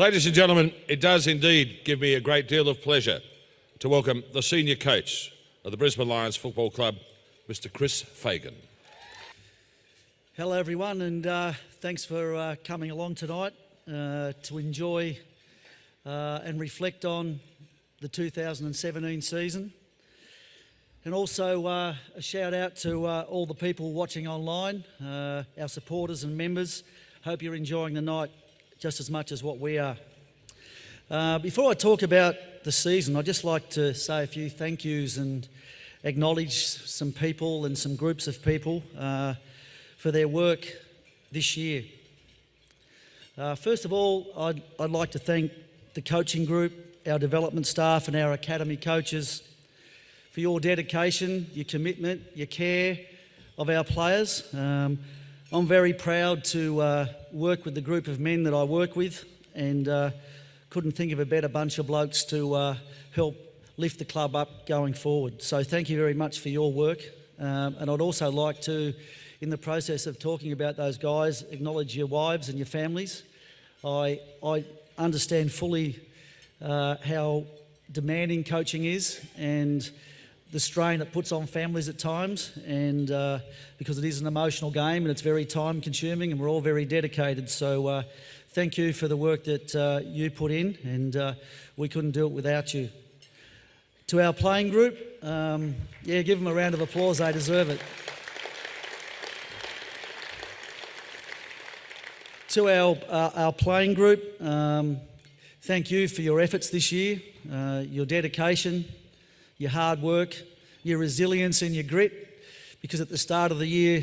Ladies and gentlemen, it does indeed give me a great deal of pleasure to welcome the senior coach of the Brisbane Lions Football Club, Mr. Chris Fagan. Hello everyone, and thanks for coming along tonight to enjoy and reflect on the 2017 season. And also a shout out to all the people watching online, our supporters and members. Hope you're enjoying the night just as much as what we are. Before I talk about the season, I'd just like to say a few thank yous and acknowledge some people and some groups of people for their work this year. First of all, I'd like to thank the coaching group, our development staff and our academy coaches for your dedication, your commitment, your care of our players. I'm very proud to work with the group of men that I work with, and couldn't think of a better bunch of blokes to help lift the club up going forward. So thank you very much for your work. And I'd also like to, in the process of talking about those guys, acknowledge your wives and your families. I understand fully how demanding coaching is and the strain it puts on families at times, and because it is an emotional game and it's very time consuming and we're all very dedicated. So thank you for the work that you put in, and we couldn't do it without you. To our playing group, yeah, give them a round of applause, they deserve it. To our playing group, thank you for your efforts this year, your dedication, your hard work, your resilience and your grit, because at the start of the year,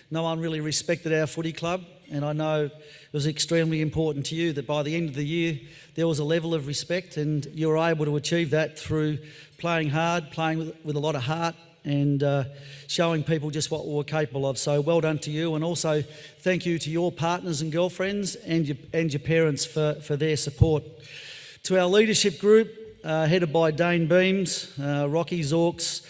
no one really respected our footy club, and I know it was extremely important to you that by the end of the year, there was a level of respect, and you were able to achieve that through playing hard, playing with a lot of heart, and showing people just what we were capable of. So well done to you, and also thank you to your partners and girlfriends and your parents for their support. To our leadership group, headed by Dane Beams, Rocky Zorks,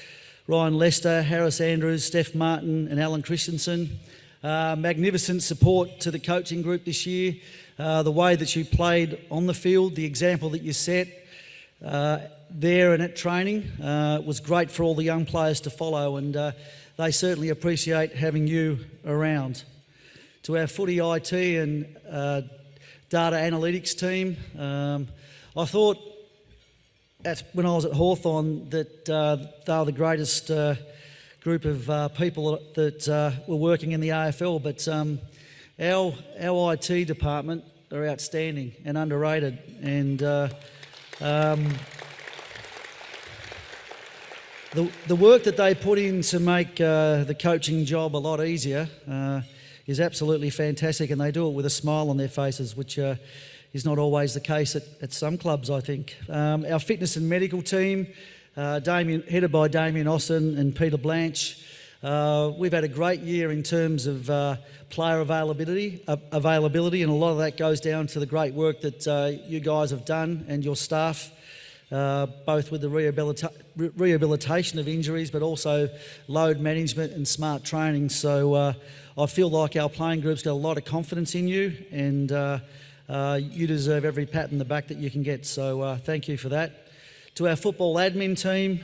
Ryan Lester, Harris Andrews, Steph Martin and Alan Christensen. Magnificent support to the coaching group this year. The way that you played on the field, the example that you set there and at training was great for all the young players to follow, and they certainly appreciate having you around. To our footy IT and data analytics team, I thought when I was at Hawthorn that they were the greatest group of people that were working in the AFL, but our IT department are outstanding and underrated, and the work that they put in to make the coaching job a lot easier is absolutely fantastic, and they do it with a smile on their faces, which is not always the case at some clubs, I think. Our fitness and medical team, headed by Damien Austin and Peter Blanche, we've had a great year in terms of player availability, and a lot of that goes down to the great work that you guys have done and your staff, both with the rehabilitation of injuries, but also load management and smart training. So I feel like our playing group's got a lot of confidence in you, and you deserve every pat in the back that you can get, so thank you for that. To our football admin team,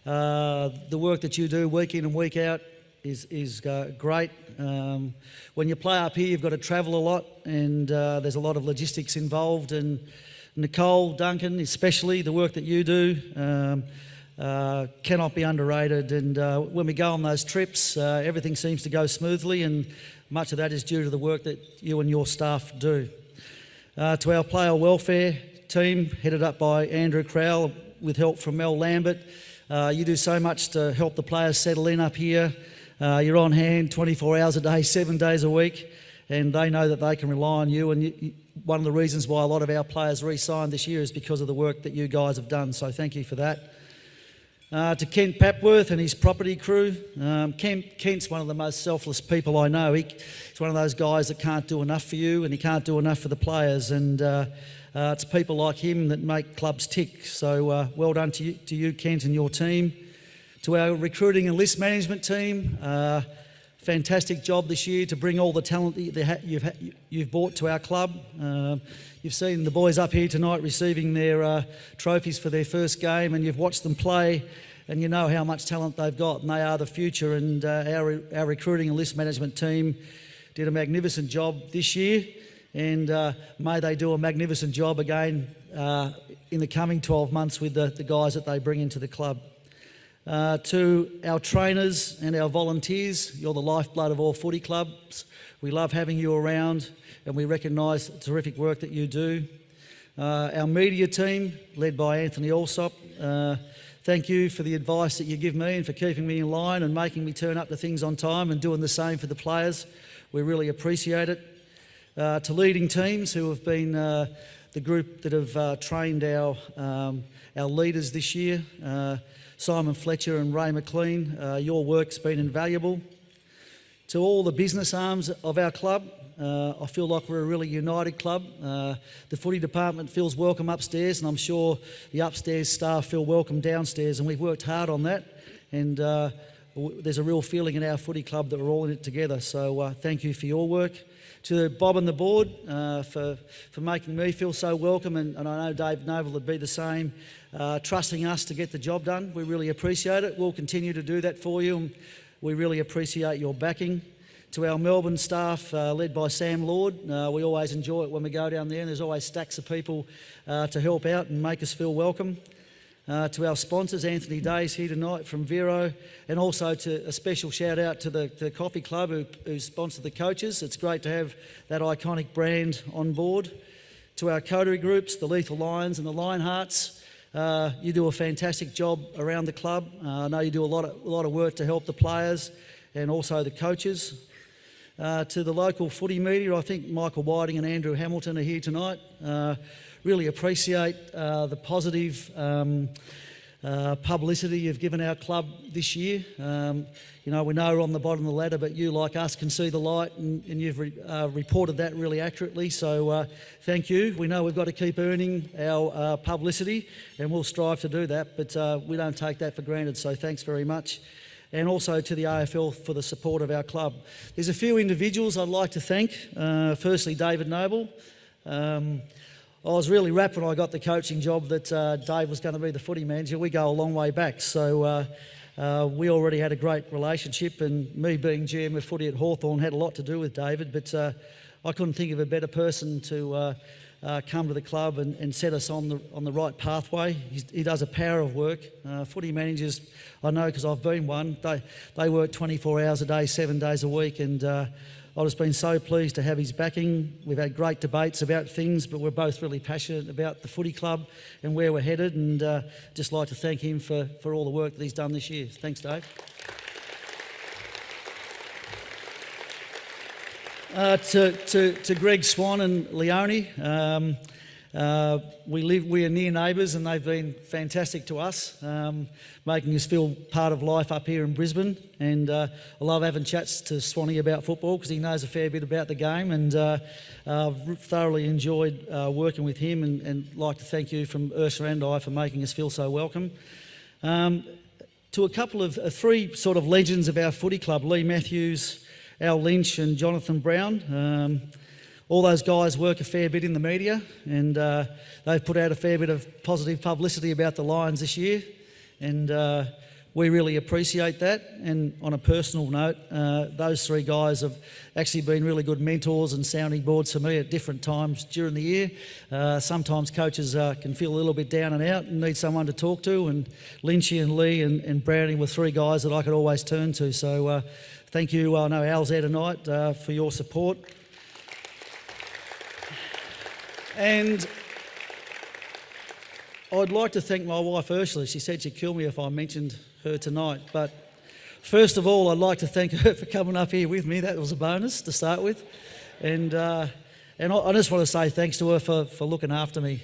the work that you do week in and week out is great. When you play up here, you've got to travel a lot, and there's a lot of logistics involved, and Nicole, Duncan, especially, the work that you do cannot be underrated, and when we go on those trips, everything seems to go smoothly, and much of that is due to the work that you and your staff do. To our player welfare team, headed up by Andrew Crowell with help from Mel Lambert, you do so much to help the players settle in up here. You're on hand 24 hours a day, 7 days a week, and they know that they can rely on you, and one of the reasons why a lot of our players re-signed this year is because of the work that you guys have done, so thank you for that. To Kent Papworth and his property crew. Kent's one of the most selfless people I know. He's one of those guys that can't do enough for you, and he can't do enough for the players, and it's people like him that make clubs tick. So well done to you, Kent, and your team. To our recruiting and list management team, fantastic job this year to bring all the talent that you've brought to our club. You've seen the boys up here tonight receiving their trophies for their first game, and you've watched them play, and you know how much talent they've got, and they are the future. And our recruiting and list management team did a magnificent job this year, and may they do a magnificent job again in the coming 12 months with the guys that they bring into the club. To our trainers and our volunteers, you're the lifeblood of all footy clubs. We love having you around, and we recognise the terrific work that you do. Our media team, led by Anthony Alsop, thank you for the advice that you give me and for keeping me in line and making me turn up to things on time and doing the same for the players. We really appreciate it. To leading teams who have been the group that have trained our leaders this year, Simon Fletcher and Ray McLean, your work's been invaluable. To all the business arms of our club, I feel like we're a really united club. The footy department feels welcome upstairs, and I'm sure the upstairs staff feel welcome downstairs, and we've worked hard on that, and there's a real feeling in our footy club that we're all in it together, so thank you for your work. To Bob and the board for making me feel so welcome, and I know Dave Noble would be the same, trusting us to get the job done. We really appreciate it. We'll continue to do that for you, and we really appreciate your backing. To our Melbourne staff, led by Sam Lord, we always enjoy it when we go down there, and there's always stacks of people to help out and make us feel welcome. To our sponsors, Anthony Day's here tonight from Vero, and also to a special shout out to the Coffee Club who sponsor the coaches. It's great to have that iconic brand on board. To our coterie groups, the Lethal Lions and the Lionhearts, you do a fantastic job around the club. I know you do a lot of work to help the players and also the coaches. To the local footy media, I think Michael Whiting and Andrew Hamilton are here tonight. Really appreciate the positive publicity you've given our club this year. You know, we know we're on the bottom of the ladder, but you, like us, can see the light, and you've reported that really accurately, so thank you. We know we've got to keep earning our publicity, and we'll strive to do that, but we don't take that for granted, so thanks very much. And also to the AFL for the support of our club. There's a few individuals I'd like to thank. Firstly, David Noble. I was really rapt when I got the coaching job that Dave was going to be the footy manager. We go a long way back, so we already had a great relationship, and me being GM of footy at Hawthorn had a lot to do with David, but I couldn't think of a better person to come to the club and set us on the right pathway. He does a power of work. Footy managers, I know because I've been one, they work 24 hours a day, 7 days a week, and I've just been so pleased to have his backing. We've had great debates about things, but we're both really passionate about the footy club and where we're headed, and just like to thank him for all the work that he's done this year. Thanks, Dave. To Greg Swan and Leone, we are near neighbours, and they've been fantastic to us, making us feel part of life up here in Brisbane. And I love having chats to Swanee about football because he knows a fair bit about the game, and I've thoroughly enjoyed working with him, and like to thank you from Ursula and I for making us feel so welcome. To a couple of three sort of legends of our footy club, Lee Matthews, Al Lynch and Jonathan Brown. All those guys work a fair bit in the media, and they've put out a fair bit of positive publicity about the Lions this year, and we really appreciate that. And on a personal note, those three guys have actually been really good mentors and sounding boards for me at different times during the year. Sometimes coaches can feel a little bit down and out and need someone to talk to, and Lynchy and Lee and Browning were three guys that I could always turn to. So thank you. I know Al's there tonight for your support. And I'd like to thank my wife Ursula. She said she'd kill me if I mentioned her tonight. But first of all, I'd like to thank her for coming up here with me. That was a bonus to start with. And I just want to say thanks to her for looking after me.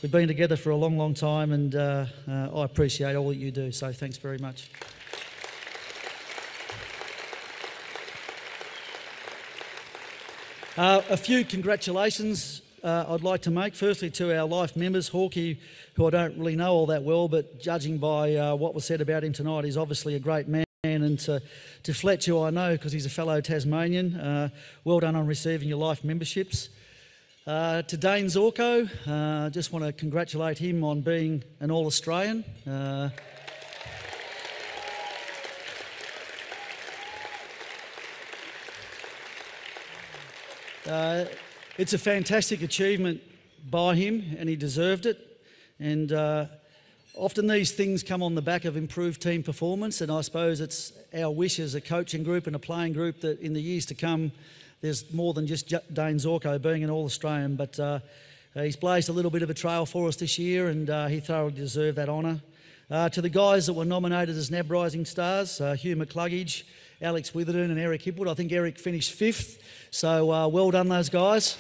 We've been together for a long, long time, and I appreciate all that you do. So thanks very much. A few congratulations I'd like to make. Firstly, to our life members, Hawkeye, who I don't really know all that well, but judging by what was said about him tonight, he's obviously a great man. And to Fletch, who I know because he's a fellow Tasmanian, well done on receiving your life memberships. To Dane Zorko, just want to congratulate him on being an All-Australian. It's a fantastic achievement by him, and he deserved it. And often these things come on the back of improved team performance, and I suppose it's our wish as a coaching group and a playing group that in the years to come there's more than just Dane Zorko being an All-Australian, but he's blazed a little bit of a trail for us this year, and he thoroughly deserved that honour. To the guys that were nominated as NAB Rising Stars, Hugh McCluggage, Alex Witherden and Eric Hipwood. I think Eric finished 5th, so well done those guys.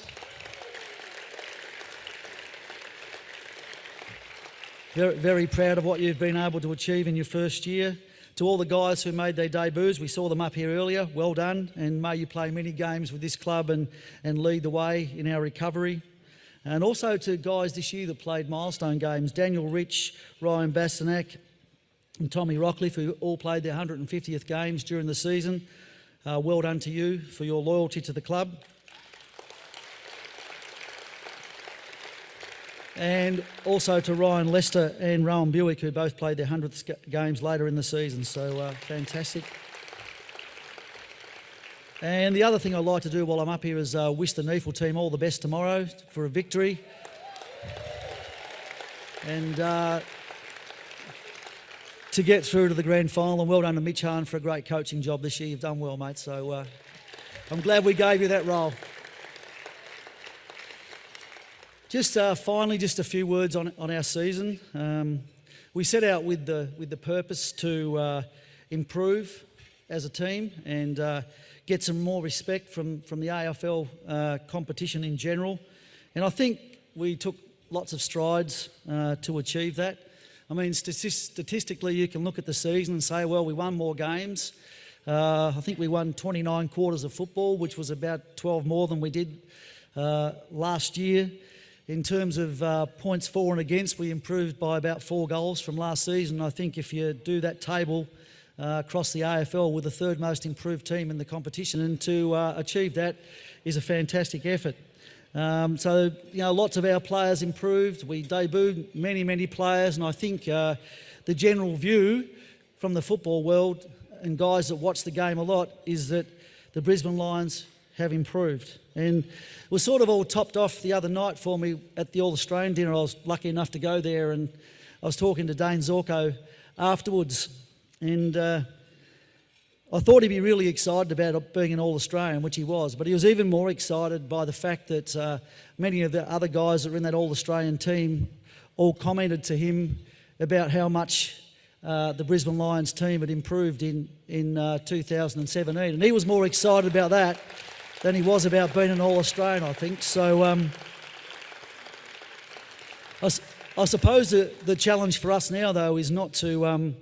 Very, very proud of what you've been able to achieve in your first year. To all the guys who made their debuts, we saw them up here earlier, well done, and may you play many games with this club and lead the way in our recovery. And also to guys this year that played milestone games, Daniel Rich, Ryan Bastanak and Tommy Rockcliffe, who all played their 150th games during the season. Well done to you for your loyalty to the club. And also to Ryan Lester and Rowan Buick, who both played their 100th games later in the season, so fantastic. And the other thing I'd like to do while I'm up here is wish the Neefle team all the best tomorrow for a victory. And to get through to the grand final, and well done to Mitch Hahn for a great coaching job this year. You've done well, mate, so I'm glad we gave you that role. Just finally, just a few words on our season. We set out with the purpose to improve as a team and get some more respect from the AFL competition in general. And I think we took lots of strides to achieve that. I mean, statistically, you can look at the season and say, well, we won more games. I think we won 29 quarters of football, which was about 12 more than we did last year. In terms of points for and against, we improved by about 4 goals from last season. I think if you do that table across the AFL, we're the 3rd most improved team in the competition, and to achieve that is a fantastic effort. So, you know, lots of our players improved. We debuted many players, and I think the general view from the football world and guys that watch the game a lot is that the Brisbane Lions have improved. And it was sort of all topped off the other night for me at the All-Australian dinner. I was lucky enough to go there, and I was talking to Dane Zorko afterwards, and I thought he'd be really excited about being an All-Australian, which he was, but he was even more excited by the fact that many of the other guys that were in that All-Australian team all commented to him about how much the Brisbane Lions team had improved in 2017, and he was more excited about that than he was about being an All-Australian, I think. So I suppose the challenge for us now, though, is not to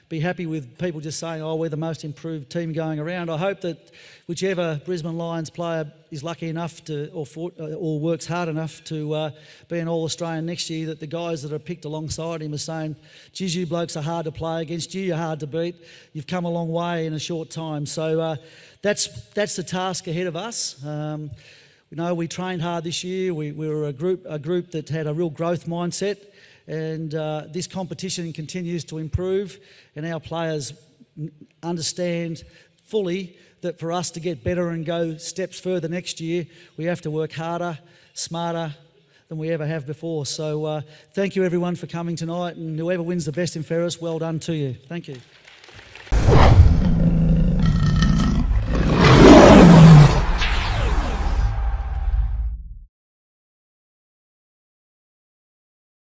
be happy with people just saying, oh, we're the most improved team going around. I hope that whichever Brisbane Lions player is lucky enough to, or works hard enough to be an All-Australian next year, that the guys that are picked alongside him are saying, geez, you blokes are hard to play against, you're hard to beat, you've come a long way in a short time. So that's the task ahead of us. You know, we trained hard this year. We were a group that had a real growth mindset, and this competition continues to improve, and our players understand fully that for us to get better and go steps further next year, we have to work harder, smarter than we ever have before. So thank you everyone for coming tonight, and whoever wins the best in Ferris, well done to you. Thank you.